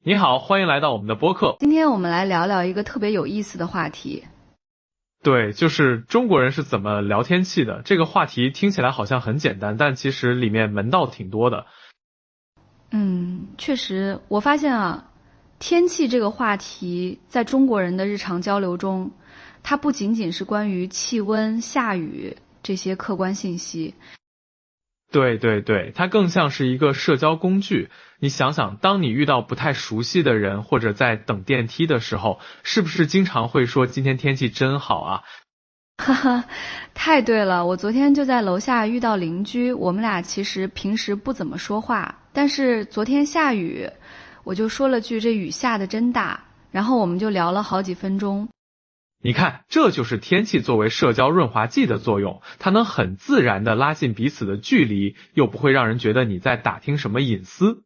你好，欢迎来到我们的播客。今天我们来聊聊一个特别有意思的话题。对，就是中国人是怎么聊天气的。这个话题听起来好像很简单，但其实里面门道挺多的。确实，我发现天气这个话题在中国人的日常交流中，它不仅仅是关于气温、下雨这些客观信息。对，它更像是一个社交工具。你想想，当你遇到不太熟悉的人，或者在等电梯的时候，是不是经常会说今天天气真好啊？哈哈，太对了！我昨天就在楼下遇到邻居，我们俩其实平时不怎么说话，但是昨天下雨，我就说了句这雨下得真大，然后我们就聊了好几分钟。你看，这就是天气作为社交润滑剂的作用，它能很自然地拉近彼此的距离，又不会让人觉得你在打听什么隐私。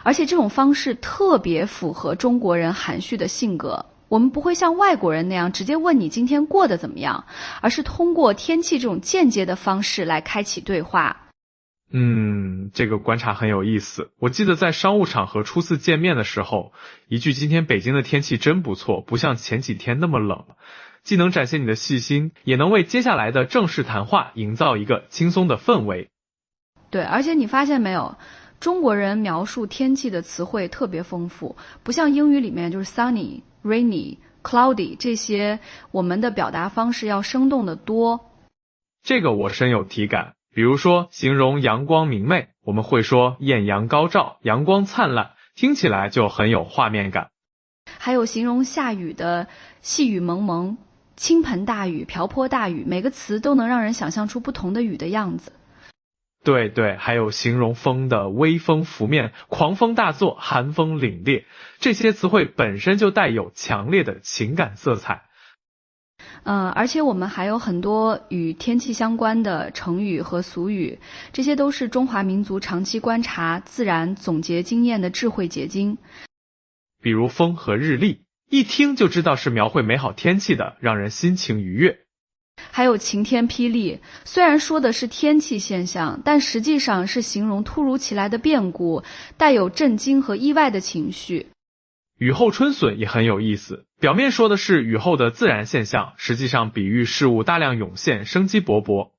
而且这种方式特别符合中国人含蓄的性格，我们不会像外国人那样直接问你今天过得怎么样，而是通过天气这种间接的方式来开启对话。这个观察很有意思。我记得在商务场合初次见面的时候，一句今天北京的天气真不错，不像前几天那么冷，既能展现你的细心，也能为接下来的正式谈话营造一个轻松的氛围。对，而且你发现没有，中国人描述天气的词汇特别丰富，不像英语里面就是 sunny、rainy、cloudy 这些，我们的表达方式要生动得多。这个我深有体感。比如说形容阳光明媚，我们会说艳阳高照，阳光灿烂，听起来就很有画面感。还有形容下雨的细雨蒙蒙、倾盆大雨、瓢泼大雨，每个词都能让人想象出不同的雨的样子。对，还有形容风的微风拂面、狂风大作、寒风凛冽，这些词汇本身就带有强烈的情感色彩。而且我们还有很多与天气相关的成语和俗语，这些都是中华民族长期观察自然总结经验的智慧结晶。比如风和日丽，一听就知道是描绘美好天气的，让人心情愉悦。还有晴天霹雳，虽然说的是天气现象，但实际上是形容突如其来的变故，带有震惊和意外的情绪。雨后春笋也很有意思，表面说的是雨后的自然现象，实际上比喻事物大量涌现，生机勃勃。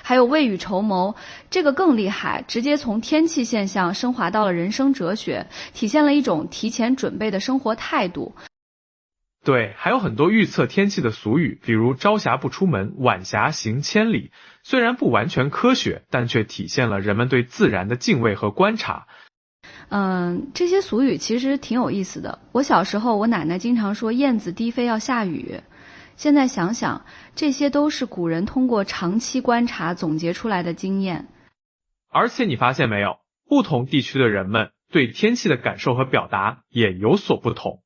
还有未雨绸缪，这个更厉害，直接从天气现象升华到了人生哲学，体现了一种提前准备的生活态度。对，还有很多预测天气的俗语，比如朝霞不出门，晚霞行千里。虽然不完全科学，但却体现了人们对自然的敬畏和观察。这些俗语其实挺有意思的。我小时候，我奶奶经常说燕子低飞要下雨。现在想想，这些都是古人通过长期观察总结出来的经验。而且你发现没有，不同地区的人们对天气的感受和表达也有所不同。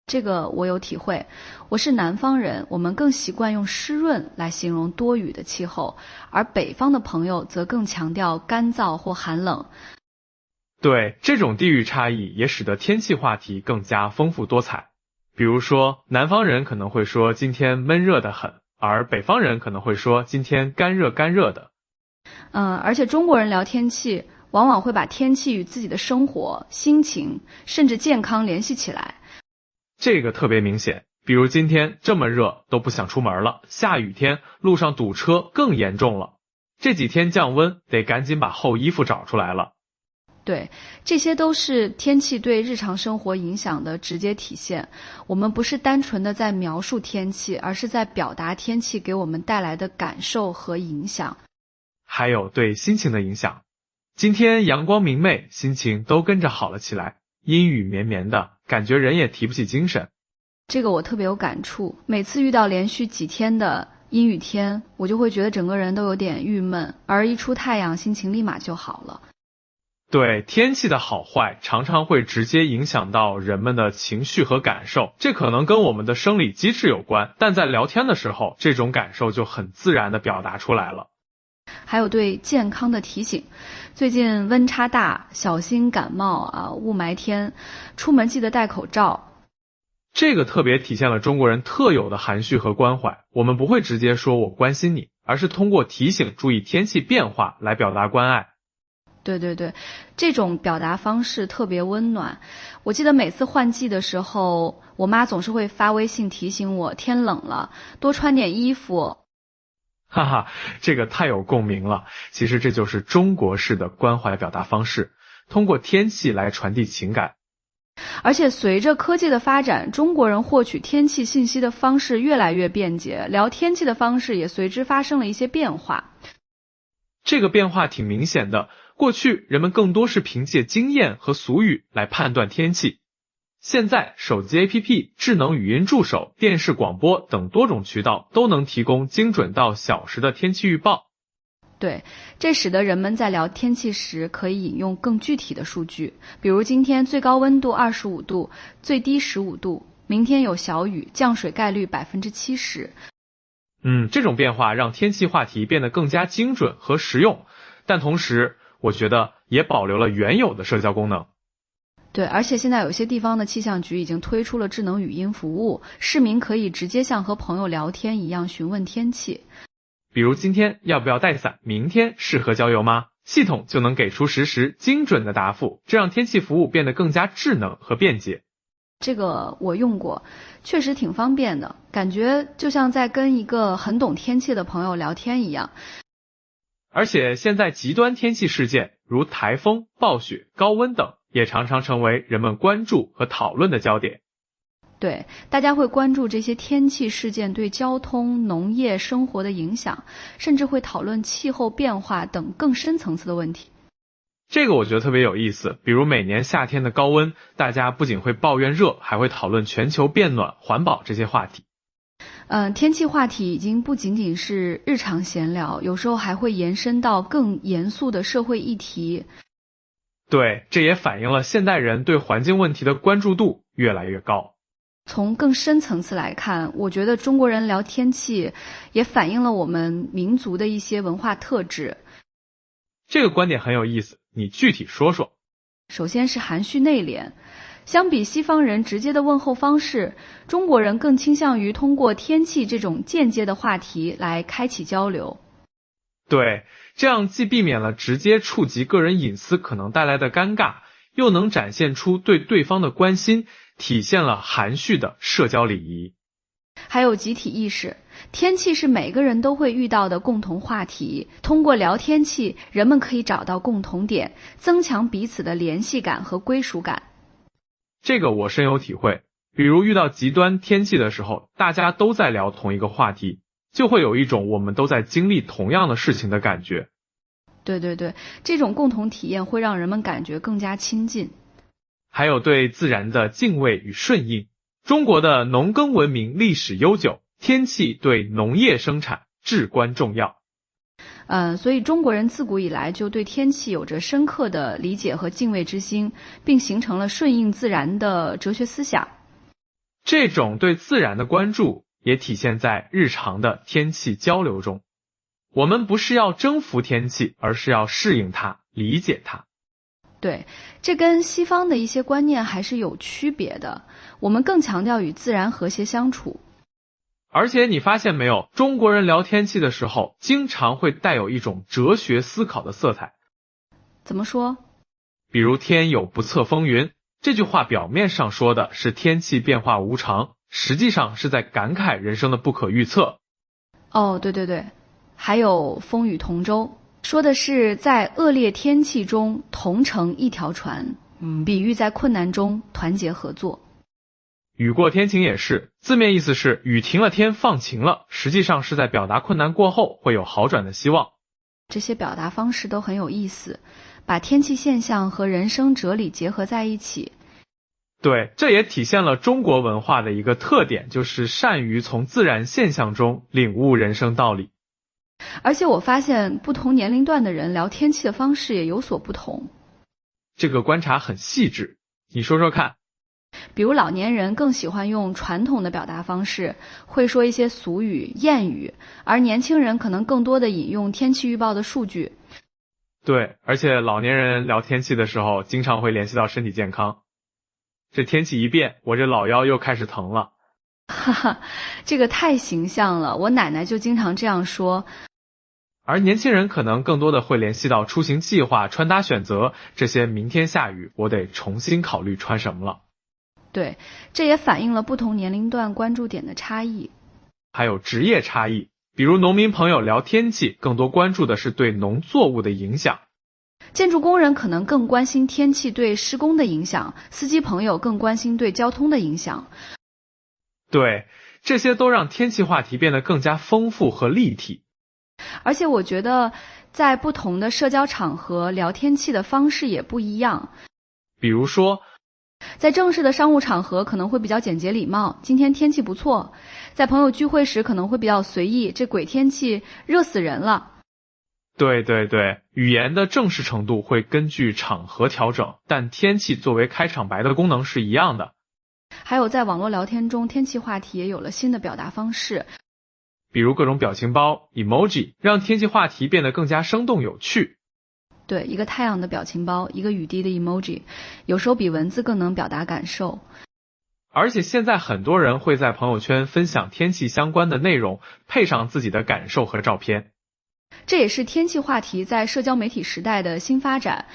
这个我有体会，我是南方人，我们更习惯用湿润来形容多雨的气候，而北方的朋友则更强调干燥或寒冷。对，这种地域差异也使得天气话题更加丰富多彩。比如说，南方人可能会说今天闷热得很，而北方人可能会说今天干热干热的。而且中国人聊天气，往往会把天气与自己的生活、心情，甚至健康联系起来。这个特别明显，比如今天这么热都不想出门了，下雨天路上堵车更严重了，这几天降温得赶紧把厚衣服找出来了。对，这些都是天气对日常生活影响的直接体现。我们不是单纯的在描述天气，而是在表达天气给我们带来的感受和影响。还有对心情的影响。今天阳光明媚，心情都跟着好了起来。阴雨绵绵的，感觉人也提不起精神。这个我特别有感触，每次遇到连续几天的阴雨天，我就会觉得整个人都有点郁闷，而一出太阳，心情立马就好了。对，天气的好坏常常会直接影响到人们的情绪和感受，这可能跟我们的生理机制有关，但在聊天的时候，这种感受就很自然地表达出来了。还有对健康的提醒，最近温差大，小心感冒雾霾天，出门记得戴口罩。这个特别体现了中国人特有的含蓄和关怀，我们不会直接说我关心你，而是通过提醒注意天气变化来表达关爱。对对对，这种表达方式特别温暖。我记得每次换季的时候，我妈总是会发微信提醒我天冷了，多穿点衣服。哈哈，这个太有共鸣了。其实这就是中国式的关怀表达方式，通过天气来传递情感。而且随着科技的发展，中国人获取天气信息的方式越来越便捷，聊天气的方式也随之发生了一些变化。这个变化挺明显的，过去人们更多是凭借经验和俗语来判断天气，现在手机 APP、智能语音助手、电视广播等多种渠道都能提供精准到小时的天气预报。对，这使得人们在聊天气时可以引用更具体的数据，比如今天最高温度25度，最低15度，明天有小雨，降水概率70%。这种变化让天气话题变得更加精准和实用，但同时我觉得也保留了原有的社交功能。对，而且现在有些地方的气象局已经推出了智能语音服务，市民可以直接像和朋友聊天一样询问天气。比如今天要不要带伞，明天适合郊游吗？系统就能给出实时精准的答复，这让天气服务变得更加智能和便捷。这个我用过，确实挺方便的，感觉就像在跟一个很懂天气的朋友聊天一样。而且现在极端天气事件，如台风、暴雪、高温等，也常常成为人们关注和讨论的焦点。对，大家会关注这些天气事件对交通、农业、生活的影响，甚至会讨论气候变化等更深层次的问题。这个我觉得特别有意思，比如每年夏天的高温，大家不仅会抱怨热，还会讨论全球变暖、环保这些话题。天气话题已经不仅仅是日常闲聊，有时候还会延伸到更严肃的社会议题。对，这也反映了现代人对环境问题的关注度越来越高。从更深层次来看，我觉得中国人聊天气也反映了我们民族的一些文化特质。这个观点很有意思，你具体说说。首先是含蓄内敛，相比西方人直接的问候方式，中国人更倾向于通过天气这种间接的话题来开启交流。对，这样既避免了直接触及个人隐私可能带来的尴尬，又能展现出对对方的关心，体现了含蓄的社交礼仪。还有集体意识，天气是每个人都会遇到的共同话题，通过聊天气，人们可以找到共同点，增强彼此的联系感和归属感。这个我深有体会，比如遇到极端天气的时候，大家都在聊同一个话题，就会有一种我们都在经历同样的事情的感觉。对对对，这种共同体验会让人们感觉更加亲近。还有对自然的敬畏与顺应。中国的农耕文明历史悠久，天气对农业生产至关重要。所以中国人自古以来就对天气有着深刻的理解和敬畏之心，并形成了顺应自然的哲学思想。这种对自然的关注也体现在日常的天气交流中。我们不是要征服天气，而是要适应它，理解它。对，这跟西方的一些观念还是有区别的。我们更强调与自然和谐相处。而且你发现没有，中国人聊天气的时候，经常会带有一种哲学思考的色彩。怎么说？比如天有不测风云，这句话表面上说的是天气变化无常，实际上是在感慨人生的不可预测。哦，对对对，还有风雨同舟，说的是在恶劣天气中同乘一条船，比喻在困难中团结合作。雨过天晴也是，字面意思是雨停了天放晴了，实际上是在表达困难过后会有好转的希望。这些表达方式都很有意思，把天气现象和人生哲理结合在一起。对，这也体现了中国文化的一个特点，就是善于从自然现象中领悟人生道理。而且我发现不同年龄段的人聊天气的方式也有所不同。这个观察很细致，你说说看。比如老年人更喜欢用传统的表达方式，会说一些俗语、谚语，而年轻人可能更多的引用天气预报的数据。对，而且老年人聊天气的时候，经常会联系到身体健康。这天气一变，我这老腰又开始疼了。哈哈，这个太形象了，我奶奶就经常这样说。而年轻人可能更多的会联系到出行计划、穿搭选择，这些明天下雨，我得重新考虑穿什么了。对，这也反映了不同年龄段关注点的差异。还有职业差异，比如农民朋友聊天气，更多关注的是对农作物的影响。建筑工人可能更关心天气对施工的影响，司机朋友更关心对交通的影响。对，这些都让天气话题变得更加丰富和立体。而且我觉得在不同的社交场合聊天气的方式也不一样。比如说，在正式的商务场合可能会比较简洁礼貌，今天天气不错。在朋友聚会时可能会比较随意，这鬼天气热死人了。对，语言的正式程度会根据场合调整，但天气作为开场白的功能是一样的。还有在网络聊天中，天气话题也有了新的表达方式，比如各种表情包、emoji， 让天气话题变得更加生动有趣。对，一个太阳的表情包，一个雨滴的 emoji， 有时候比文字更能表达感受。而且现在很多人会在朋友圈分享天气相关的内容，配上自己的感受和照片。这也是天气话题在社交媒体时代的新发展。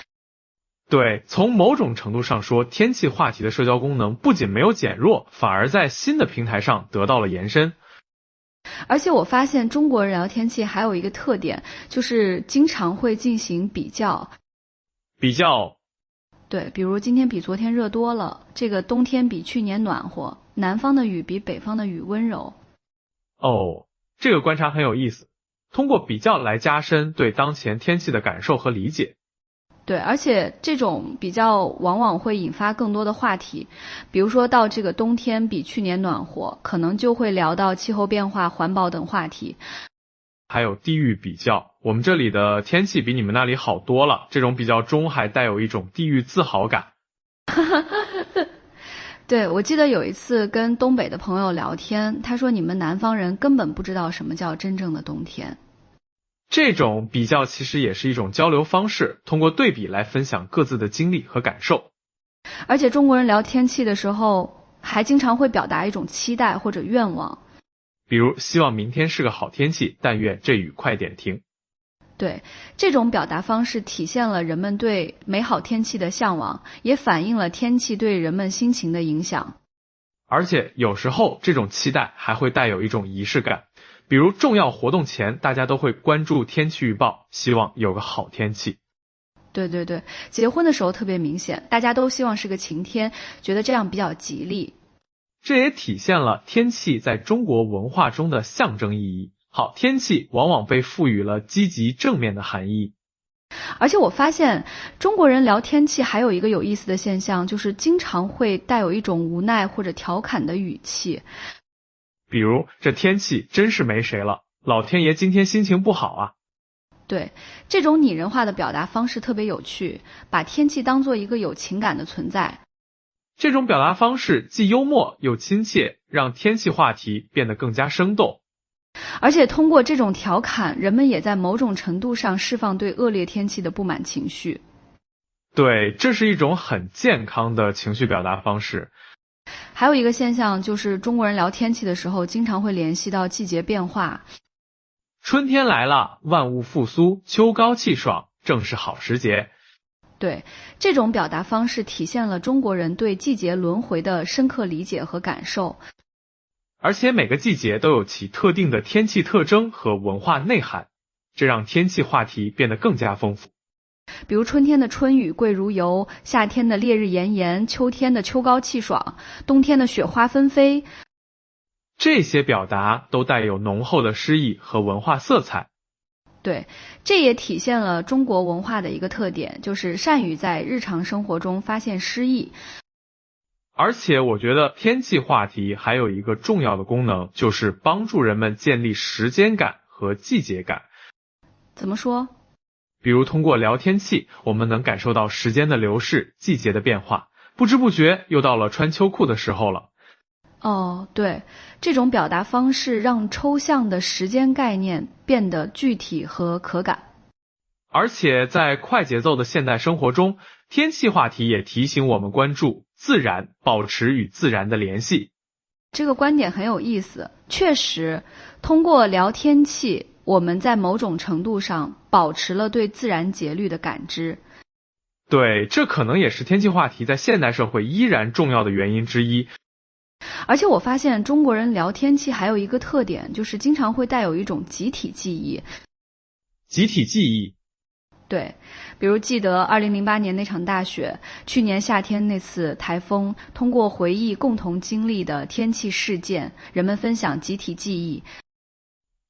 对，从某种程度上说，天气话题的社交功能不仅没有减弱，反而在新的平台上得到了延伸。而且我发现中国人聊天气还有一个特点，就是经常会进行比较。对，比如今天比昨天热多了，这个冬天比去年暖和，南方的雨比北方的雨温柔。哦，这个观察很有意思，通过比较来加深对当前天气的感受和理解。对，而且这种比较往往会引发更多的话题，比如说到这个冬天比去年暖和，可能就会聊到气候变化、环保等话题。还有地域比较，我们这里的天气比你们那里好多了，这种比较中还带有一种地域自豪感。对，我记得有一次跟东北的朋友聊天，他说你们南方人根本不知道什么叫真正的冬天。这种比较其实也是一种交流方式，通过对比来分享各自的经历和感受。而且中国人聊天气的时候，还经常会表达一种期待或者愿望，比如希望明天是个好天气，但愿这雨快点停。对，这种表达方式体现了人们对美好天气的向往，也反映了天气对人们心情的影响。而且有时候这种期待还会带有一种仪式感，比如重要活动前，大家都会关注天气预报，希望有个好天气。对，结婚的时候特别明显，大家都希望是个晴天，觉得这样比较吉利。这也体现了天气在中国文化中的象征意义。好天气往往被赋予了积极正面的含义。而且我发现中国人聊天气还有一个有意思的现象，就是经常会带有一种无奈或者调侃的语气。比如这天气真是没谁了，老天爷今天心情不好啊。对，这种拟人化的表达方式特别有趣，把天气当作一个有情感的存在。这种表达方式既幽默又亲切，让天气话题变得更加生动。而且通过这种调侃，人们也在某种程度上释放对恶劣天气的不满情绪。对，这是一种很健康的情绪表达方式。还有一个现象就是中国人聊天气的时候经常会联系到季节变化。春天来了，万物复苏，秋高气爽，正是好时节。对，这种表达方式体现了中国人对季节轮回的深刻理解和感受。而且每个季节都有其特定的天气特征和文化内涵，这让天气话题变得更加丰富。比如春天的春雨贵如油，夏天的烈日炎炎，秋天的秋高气爽，冬天的雪花纷飞。这些表达都带有浓厚的诗意和文化色彩。对，这也体现了中国文化的一个特点，就是善于在日常生活中发现诗意。而且我觉得天气话题还有一个重要的功能，就是帮助人们建立时间感和季节感。怎么说？比如通过聊天气，我们能感受到时间的流逝，季节的变化，不知不觉又到了穿秋裤的时候了。哦，对，这种表达方式让抽象的时间概念变得具体和可感。而且在快节奏的现代生活中，天气话题也提醒我们关注自然，保持与自然的联系。这个观点很有意思，确实，通过聊天气，我们在某种程度上保持了对自然节律的感知。对，这可能也是天气话题在现代社会依然重要的原因之一。而且我发现中国人聊天气还有一个特点，就是经常会带有一种集体记忆。集体记忆？对，比如记得2008年那场大雪，去年夏天那次台风，通过回忆共同经历的天气事件，人们分享集体记忆。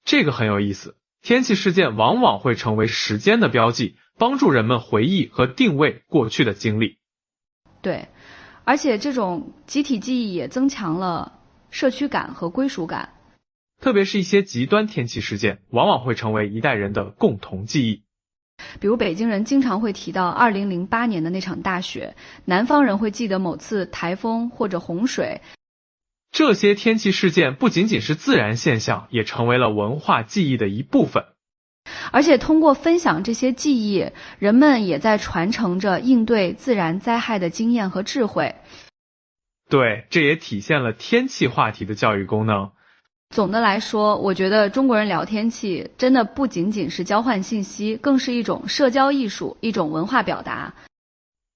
这个很有意思，天气事件往往会成为时间的标记，帮助人们回忆和定位过去的经历。对，而且这种集体记忆也增强了社区感和归属感。特别是一些极端天气事件，往往会成为一代人的共同记忆。比如北京人经常会提到2008年的那场大雪，南方人会记得某次台风或者洪水。这些天气事件不仅仅是自然现象，也成为了文化记忆的一部分。而且通过分享这些记忆，人们也在传承着应对自然灾害的经验和智慧。对，这也体现了天气话题的教育功能。总的来说，我觉得中国人聊天气真的不仅仅是交换信息，更是一种社交艺术，一种文化表达。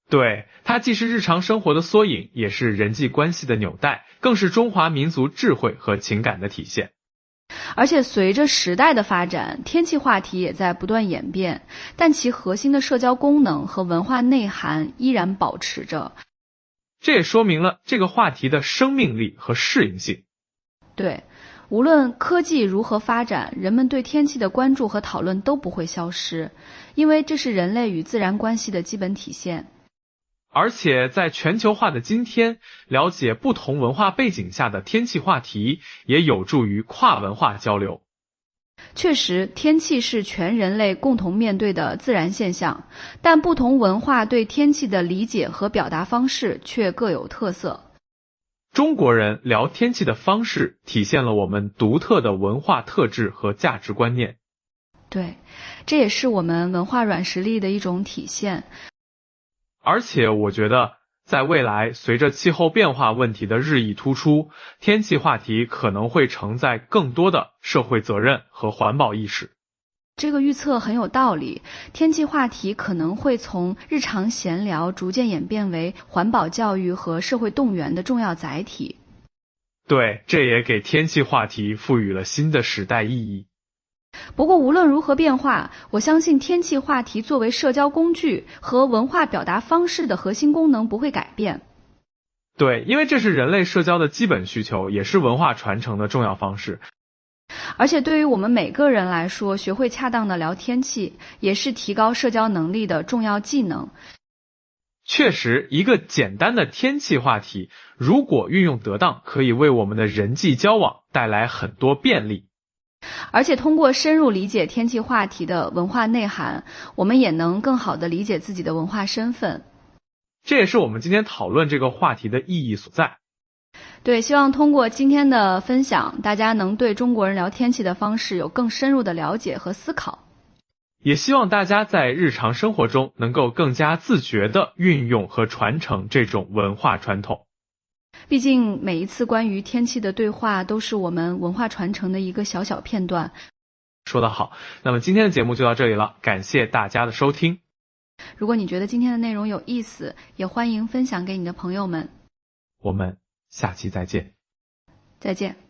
对，它既是日常生活的缩影，也是人际关系的纽带，更是中华民族智慧和情感的体现。而且随着时代的发展，天气话题也在不断演变，但其核心的社交功能和文化内涵依然保持着。这也说明了这个话题的生命力和适应性。对，无论科技如何发展，人们对天气的关注和讨论都不会消失，因为这是人类与自然关系的基本体现。而且在全球化的今天，了解不同文化背景下的天气话题，也有助于跨文化交流。确实，天气是全人类共同面对的自然现象，但不同文化对天气的理解和表达方式却各有特色。中国人聊天气的方式体现了我们独特的文化特质和价值观念。对，这也是我们文化软实力的一种体现。而且我觉得，在未来，随着气候变化问题的日益突出，天气话题可能会承载更多的社会责任和环保意识。这个预测很有道理，天气话题可能会从日常闲聊逐渐演变为环保教育和社会动员的重要载体。对，这也给天气话题赋予了新的时代意义。不过无论如何变化，我相信天气话题作为社交工具和文化表达方式的核心功能不会改变。对，因为这是人类社交的基本需求，也是文化传承的重要方式。而且对于我们每个人来说，学会恰当的聊天气，也是提高社交能力的重要技能。确实，一个简单的天气话题，如果运用得当，可以为我们的人际交往带来很多便利。而且通过深入理解天气话题的文化内涵，我们也能更好地理解自己的文化身份。这也是我们今天讨论这个话题的意义所在。对，希望通过今天的分享，大家能对中国人聊天气的方式有更深入的了解和思考。也希望大家在日常生活中能够更加自觉地运用和传承这种文化传统。毕竟每一次关于天气的对话都是我们文化传承的一个小小片段。说得好，那么今天的节目就到这里了，感谢大家的收听。如果你觉得今天的内容有意思，也欢迎分享给你的朋友们。我们下期再见。再见。